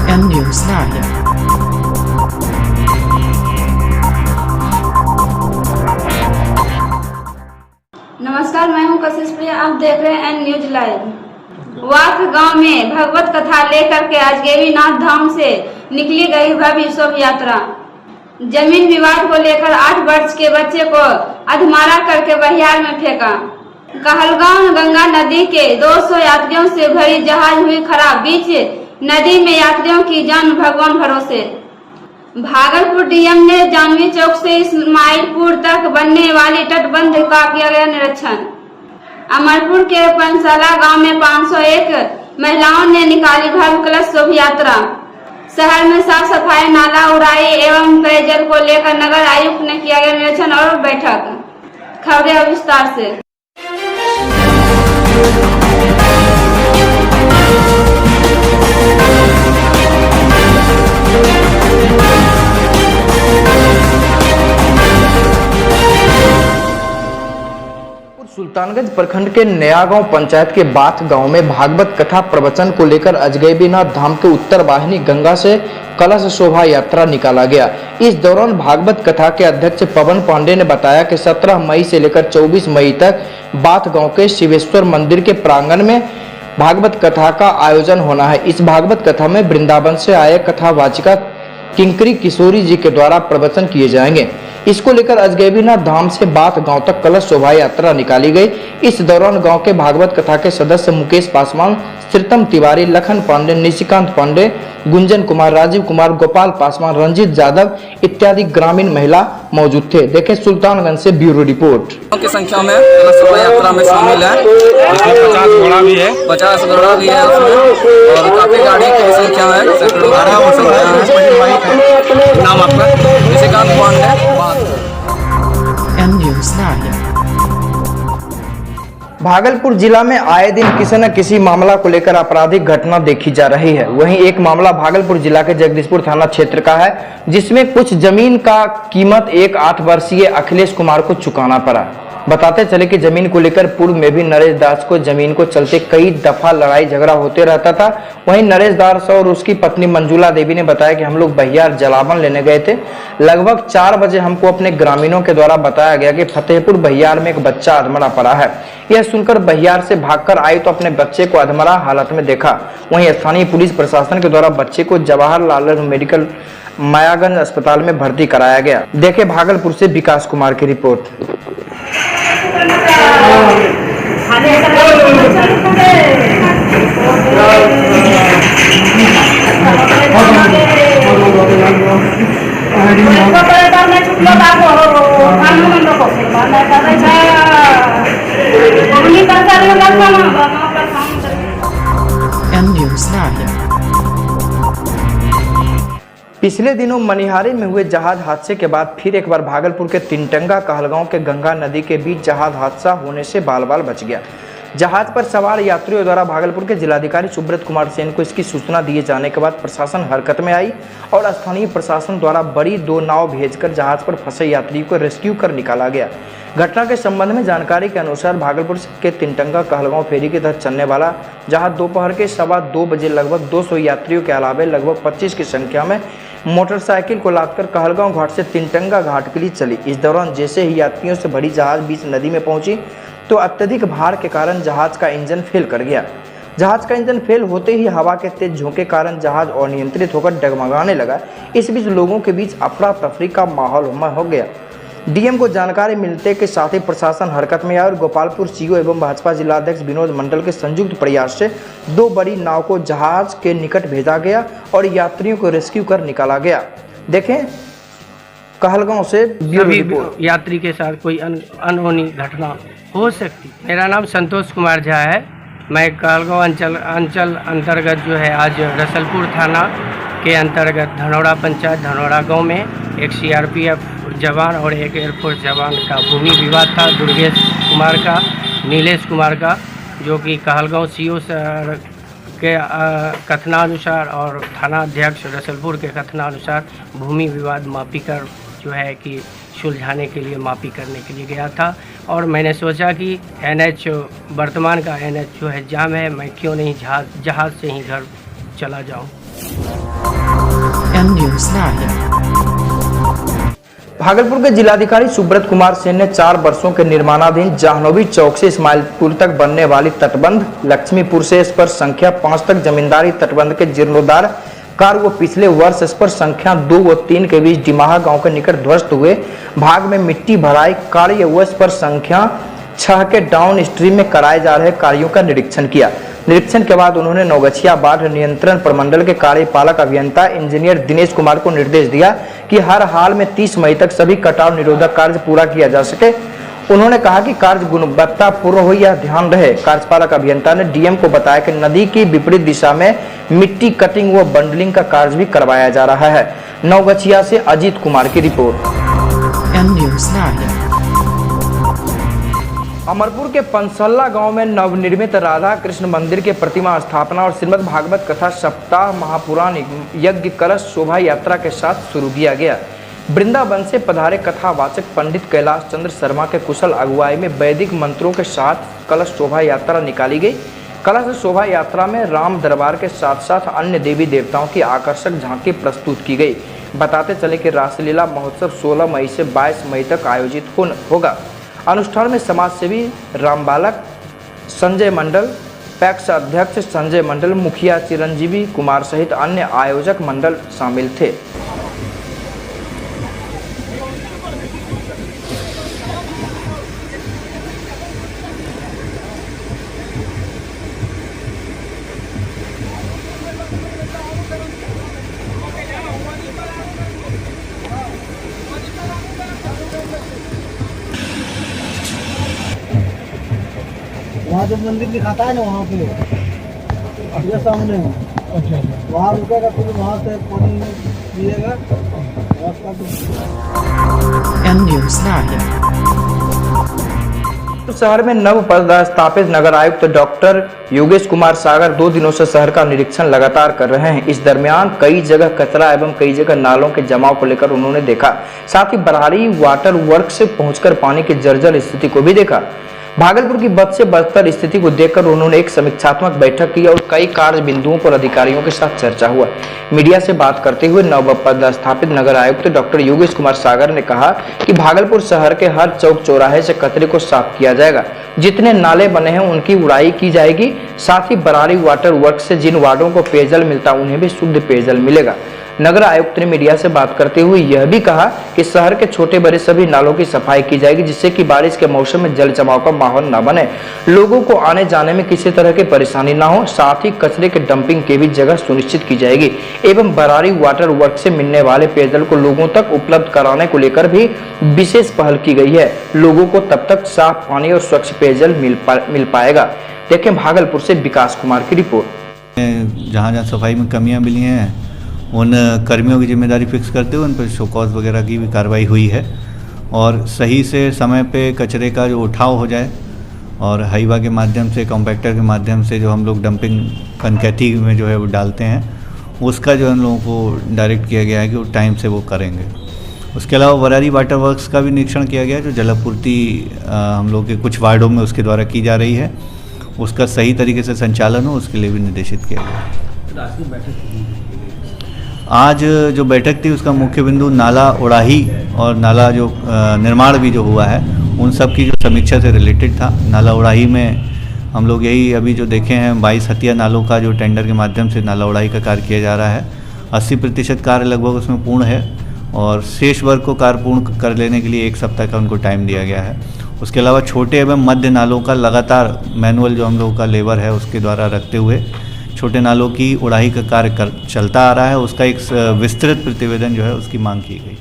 M News Live। नमस्कार, मैं हूं कशिश प्रिया। आप देख रहे हैं एन न्यूज लाइव। वाथ गांव में भगवत कथा लेकर के आज गैवीनाथ धाम से निकली गई भव्य शोभा यात्रा। जमीन विवाद को लेकर 8 वर्ष के बच्चे को अधमरा करके बहियार में फेंका। कहलगांव गंगा नदी के 200 यात्रियों से भरी जहाज हुई खराब। बीच नदी में यात्रियों की जान भगवान भरोसे। भागलपुर डीएम ने जानवी चौक से इस्माइलपुर तक बनने वाली तटबंध का किया गया निरीक्षण। अमरपुर के पंसाला गांव में 501 महिलाओं ने निकाली भव्य कलश शोभा यात्रा। शहर में साफ सफाई, नाला उड़ाई एवं पेयजल को लेकर नगर आयुक्त ने किया गया निरीक्षण और बैठक। खबरें अब विस्तार से। सुल्तानगंज प्रखंड के नया गांव पंचायत के बाथ गांव में भागवत कथा प्रवचन को लेकर अजगैबीनाथ धाम के उत्तर वाहिनी गंगा से कलश शोभा यात्रा निकाला गया। इस दौरान भागवत कथा के अध्यक्ष पवन पांडे ने बताया कि 17 मई से लेकर 24 मई तक बाथ गांव के शिवेश्वर मंदिर के प्रांगण में भागवत कथा का आयोजन होना है। इस भागवत कथा में वृंदावन से आए कथावाचिका किंकरी किशोरी जी के द्वारा प्रवचन किए जाएंगे। इसको लेकर अजगैबीनाथ धाम से बाथ गांव तक कलश शोभा यात्रा निकाली गई। इस दौरान गांव के भागवत कथा के सदस्य मुकेश पासवान, श्रीतम तिवारी, लखन पांडे, निशिकांत पांडे, गुंजन कुमार, राजीव कुमार, गोपाल पासवान, रंजीत यादव इत्यादि ग्रामीण महिला मौजूद थे। देखें सुल्तानगंज से ब्यूरो रिपोर्ट। की संख्या में कलश शोभा यात्रा में शामिल है। इसमें 50 घोड़ा भी है, 50 घोड़ा भी है उसमें, और काफी गाड़ी की संख्या है, सैकड़ों गाड़ी की संख्या है। नाम आपका? Nishikant Pandey. M News Live। Bhagalpur जिला में आए दिन किसी न किसी मामला को लेकर आपराधिक घटना देखी जा रही है। वहीं एक मामला भागलपुर जिला के जगदीशपुर थाना क्षेत्र का है, जिसमें कुछ जमीन का कीमत एक 8 वर्षीय अखिलेश कुमार को चुकाना पड़ा। बताते चले कि जमीन को लेकर पूर्व में भी नरेश दास को जमीन को चलते कई दफा लड़ाई झगड़ा होते रहता था। वहीं नरेश दास और उसकी पत्नी मंजुला देवी ने बताया कि हम लोग बहियार जलावन लेने गए थे। लगभग 4 बजे हमको अपने ग्रामीणों के द्वारा बताया गया कि फतेहपुर बहियार में एक बच्चा अधमरा पड़ा है। यह सुनकर बहियार से भागकर आई तो अपने बच्चे को अधमरा हालत में देखा। वहीं स्थानीय पुलिस प्रशासन के द्वारा बच्चे को जवाहरलाल नेहरू मेडिकल मायागंज अस्पताल में भर्ती कराया गया। देखे भागलपुर से विकास कुमार की रिपोर्ट। M News Live। पिछले दिनों मनिहारी में हुए जहाज हादसे के बाद फिर एक बार भागलपुर के तिनटंगा कहलगांव के गंगा नदी के बीच जहाज हादसा होने से बाल बाल बच गया। जहाज पर सवार यात्रियों द्वारा भागलपुर के जिलाधिकारी सुब्रत कुमार सेन को इसकी सूचना दिए जाने के बाद प्रशासन हरकत में आई और स्थानीय प्रशासन द्वारा बड़ी 2 नाव भेजकर जहाज पर फंसे यात्रियों को रेस्क्यू कर निकाला गया। घटना के संबंध में जानकारी के अनुसार भागलपुर के तिनटंगा कहलगांव फेरी के तहत चलने वाला जहाज दोपहर के 2:15 बजे लगभग 200 यात्रियों के अलावा लगभग 25 की संख्या में मोटरसाइकिल को लादकर कहलगांव घाट से तिनटंगा घाट के लिए चली। इस दौरान जैसे ही यात्रियों से भरी जहाज बीच नदी में पहुंची तो अत्यधिक भार के कारण जहाज का इंजन फेल कर गया। जहाज का इंजन फेल होते ही हवा के तेज झोंके के कारण जहाज अनियंत्रित होकर डगमगाने लगा। इस बीच लोगों के बीच अफरा तफरी का माहौल हो गया। डीएम को जानकारी मिलते के साथ ही प्रशासन हरकत में आया और गोपालपुर सीओ एवं भाजपा जिलाध्यक्ष विनोद मंडल के संयुक्त प्रयास से 2 बड़ी नाव को जहाज के निकट भेजा गया और यात्रियों को रेस्क्यू कर निकाला गया। देखें कहलगांव से यात्री के साथ कोई अनहोनी घटना हो सकती। मेरा नाम संतोष कुमार झा है। मैं कहलगांव अंचल अंतर्गत जो है आज रसलपुर थाना के अंतर्गत धनौरा पंचायत धनौरा गांव में एक सीआरपीएफ जवान और एक एयरफोर्स जवान का भूमि विवाद था। दुर्गेश कुमार का, नीलेश कुमार का, जो कि कहलगांव सीओ के कथनानुसार और थाना अध्यक्ष रसलपुर के कथनानुसार भूमि विवाद मापी कर जो है कि सुलझाने के लिए मापी करने के लिए गया था। और मैंने सोचा कि एनएच वर्तमान का एनएच जो है जाम है, मैं क्यों नहीं जहाज़ से ही घर चला जाऊं। N News Live. भागलपुर के जिलाधिकारी सुब्रत कुमार सेन ने 4 वर्षों के निर्माणाधीन जाहनवी चौक से इस्माइलपुर तक बनने वाली तटबंध, लक्ष्मीपुर से स्पर संख्या 5 तक जमींदारी तटबंध के जीर्णोद्धार कार्य व पिछले वर्ष स्पर संख्या 2 व 3 के बीच डिमाहा गांव के निकट ध्वस्त हुए भाग में मिट्टी भराई कार्य व स्पर संख्या 6 के डाउन स्ट्रीम में कराए जा रहे कार्यों का निरीक्षण किया। निरीक्षण के बाद उन्होंने नौगछिया बाढ़ नियंत्रण प्रमंडल के कार्यपालक अभियंता इंजीनियर दिनेश कुमार को निर्देश दिया कि हर हाल में 30 मई तक सभी कटाव निरोधक कार्य पूरा किया जा सके। उन्होंने कहा कि कार्य गुणवत्तापूर्ण हो यह ध्यान रहे। कार्यपालक अभियंता ने डीएम को बताया कि नदी की विपरीत दिशा में मिट्टी कटिंग व बंडलिंग का कार्य भी करवाया जा रहा है। नौगछिया से अजीत कुमार की report. N News Live. Amarpur के पंसल्ला गांव में नवनिर्मित राधा कृष्ण मंदिर के प्रतिमा स्थापना और श्रीमद् भागवत कथा सप्ताह महापुराण यज्ञ कलश शोभा यात्रा के साथ शुरू किया गया। वृंदावन से पधारे कथावाचक पंडित कैलाश चंद्र शर्मा के कुशल अगुवाई में वैदिक मंत्रों के साथ कलश शोभा यात्रा निकाली गई। कलश शोभा यात्रा में राम दरबार के साथ साथ अन्य देवी देवताओं की आकर्षक झांकी प्रस्तुत की गई। बताते चले कि रासलीला महोत्सव 16 मई से 22 मई तक आयोजित होगा। अनुष्ठान में समाजसेवी रामबालक संजय मंडल, पैक्स अध्यक्ष संजय मंडल, मुखिया चिरंजीवी कुमार सहित अन्य आयोजक मंडल शामिल थे। वहाँ जो मंदिर दिखाता है ना, वहाँ पे अपने सामने वहाँ रुकेगा, फिर वहाँ से पानी पिएगा। N News Live. शहर में नव पदस्थापित नगर आयुक्त डॉक्टर योगेश कुमार सागर 2 दिनों से शहर का निरीक्षण लगातार कर रहे हैं। इस दरमियान कई जगह कचरा एवं कई जगह नालों के जमाव को लेकर उन्होंने देखा। साथ ही बरारी वाटर वर्क से पहुंचकर पानी की जर्जर स्थिति को भी देखा। भागलपुर की बद से बदतर स्थिति को देखकर उन्होंने एक समीक्षात्मक बैठक की और कई कार्य बिंदुओं पर अधिकारियों के साथ चर्चा हुआ। मीडिया से बात करते हुए नव पदस्थापित नगर आयुक्त डॉक्टर योगेश कुमार सागर ने कहा कि भागलपुर शहर के हर चौक चौराहे से कचरे को साफ किया जाएगा। जितने नाले बने हैं उनकी उड़ाई की जाएगी। साथ ही बरारी वाटर वर्क से जिन वार्डों को पेयजल मिलता उन्हें भी शुद्ध पेयजल मिलेगा। नगर आयुक्त ने मीडिया से बात करते हुए यह भी कहा कि शहर के छोटे बड़े सभी नालों की सफाई की जाएगी, जिससे कि बारिश के मौसम में जल जमाव का माहौल न बने, लोगों को आने जाने में किसी तरह की परेशानी न हो। साथ ही कचरे के डंपिंग की भी जगह सुनिश्चित की जाएगी एवं बरारी वाटर वर्क से मिलने वाले पेयजल को लोगों तक उपलब्ध कराने को लेकर भी विशेष पहल की गई है। लोगों को तब तक साफ पानी और स्वच्छ पेयजल मिल पाएगा। देखें भागलपुर से विकास कुमार की रिपोर्ट। जहाँ जहाँ सफाई में कमियाँ मिली हैं उन कर्मियों की जिम्मेदारी फिक्स करते हुए उन पर शोकॉज वगैरह की भी कार्रवाई हुई है और सही से समय पे कचरे का जो उठाव हो जाए और हाईवा के माध्यम से, कॉम्पैक्टर के माध्यम से जो हम लोग डंपिंग कनकैथी में जो है वो डालते हैं, उसका जो हम लोगों को डायरेक्ट किया गया है कि वो टाइम से वो करेंगे। उसके अलावा बरारी वाटर वर्क्स का भी निरीक्षण किया गया है, जो जलापूर्ति हम लोग के कुछ वार्डों में उसके द्वारा की जा रही है, उसका सही तरीके से संचालन हो उसके लिए भी निर्देशित किया गया है। आज जो बैठक थी उसका मुख्य बिंदु नाला उड़ाही और नाला जो निर्माण भी जो हुआ है उन सब की जो समीक्षा से रिलेटेड था। नाला उड़ाही में हम लोग यही अभी जो देखे हैं 22 हत्या नालों का जो टेंडर के माध्यम से नाला उड़ाही का कार्य किया जा रहा है। 80% कार्य लगभग उसमें पूर्ण है और शेष वर्ग को कार्य पूर्ण कर लेने के लिए 1 सप्ताह का उनको टाइम दिया गया है। उसके अलावा छोटे एवं मध्य नालों का लगातार मैनुअल जो हम लोगों का लेबर है उसके द्वारा रखते हुए छोटे नालों की उड़ाही का कार्य चलता आ रहा है। उसका एक विस्तृत प्रतिवेदन जो है उसकी मांग की गई।